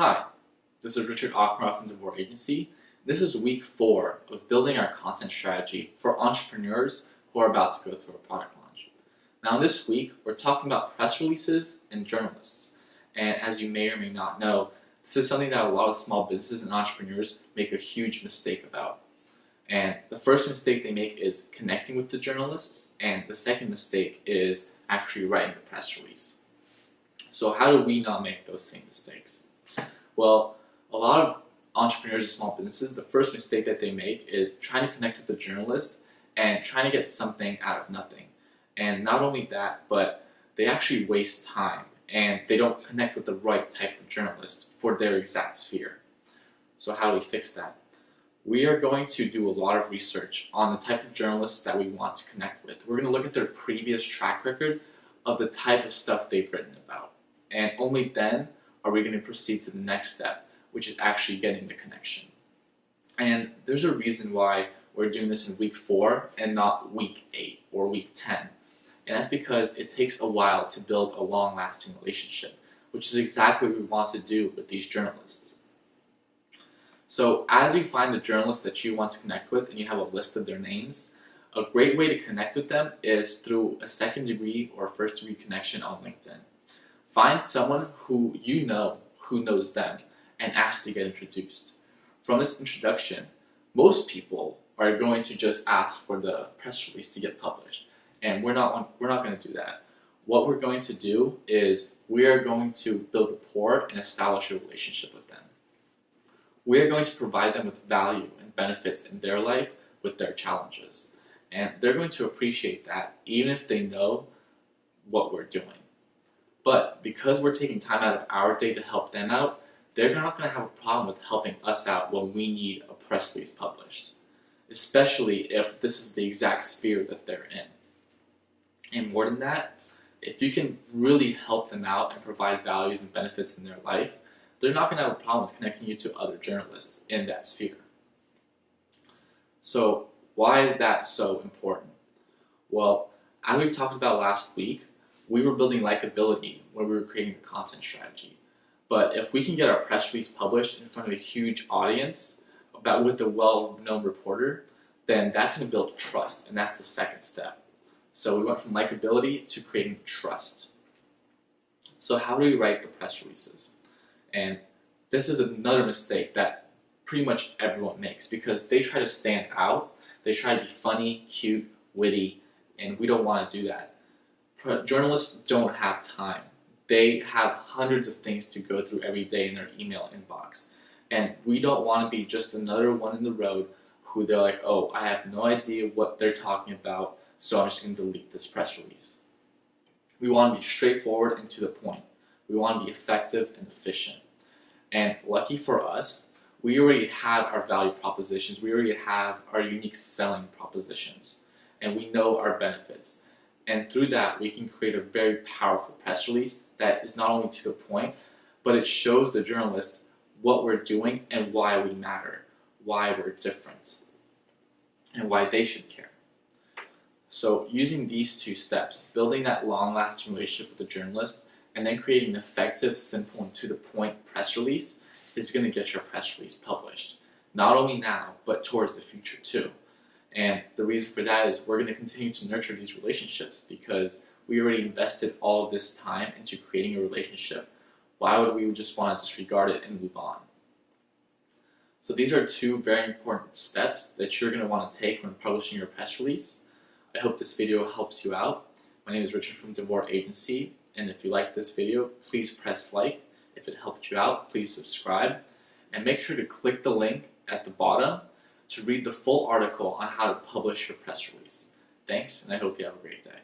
Hi, this is Richard Akmarov from Devore Agency. This is week 4 of building our content strategy for entrepreneurs who are about to go through a product launch. Now this week, we're talking about press releases and journalists. And as you may or may not know, this is something that a lot of small businesses and entrepreneurs make a huge mistake about. And the first mistake they make is connecting with the journalists, and the second mistake is actually writing the press release. So how do we not make those same mistakes? Well, a lot of entrepreneurs and small businesses, the first mistake that they make is trying to connect with the journalist and trying to get something out of nothing. And not only that, but they actually waste time and they don't connect with the right type of journalist for their exact sphere. So how do we fix that? We are going to do a lot of research on the type of journalists that we want to connect with. We're going to look at their previous track record of the type of stuff they've written about. And only then are we going to proceed to the next step, which is actually getting the connection. And there's a reason why we're doing this in week 4 and not week 8 or week 10. And that's because it takes a while to build a long-lasting relationship, which is exactly what we want to do with these journalists. So as you find the journalists that you want to connect with and you have a list of their names, a great way to connect with them is through a second-degree or first-degree connection on LinkedIn. Find someone who you know who knows them and ask to get introduced. From this introduction, most people are going to just ask for the press release to get published, and we're not going to do that. What we're going to do is we are going to build rapport and establish a relationship with them. We are going to provide them with value and benefits in their life with their challenges, and they're going to appreciate that even if they know what we're doing. But because we're taking time out of our day to help them out, they're not going to have a problem with helping us out when we need a press release published, especially if this is the exact sphere that they're in. And more than that, if you can really help them out and provide values and benefits in their life, they're not going to have a problem with connecting you to other journalists in that sphere. So why is that so important? Well, as we talked about last week, we were building likability when we were creating the content strategy. But if we can get our press release published in front of a huge audience with a well-known reporter, then that's going to build trust, and that's the second step. So we went from likability to creating trust. So how do we write the press releases? And this is another mistake that pretty much everyone makes because they try to stand out, they try to be funny, cute, witty, and we don't want to do that. Journalists don't have time. They have hundreds of things to go through every day in their email inbox. And we don't want to be just another one in the road who they're like, oh, I have no idea what they're talking about, so I'm just going to delete this press release. We want to be straightforward and to the point. We want to be effective and efficient. And lucky for us, we already have our value propositions. We already have our unique selling propositions. And we know our benefits. And through that, we can create a very powerful press release that is not only to the point, but it shows the journalist what we're doing and why we matter, why we're different, and why they should care. So using these 2 steps, building that long-lasting relationship with the journalist, and then creating an effective, simple, and to-the-point press release is going to get your press release published. Not only now, but towards the future too. And the reason for that is we're going to continue to nurture these relationships because we already invested all of this time into creating a relationship. Why would we just want to disregard it and move on? So these are 2 very important steps that you're going to want to take when publishing your press release. I hope this video helps you out. My name is Richard from Devore Agency, and if you like this video, please press like. If it helped you out, please subscribe, and make sure to click the link at the bottom to read the full article on how to publish your press release. Thanks, and I hope you have a great day.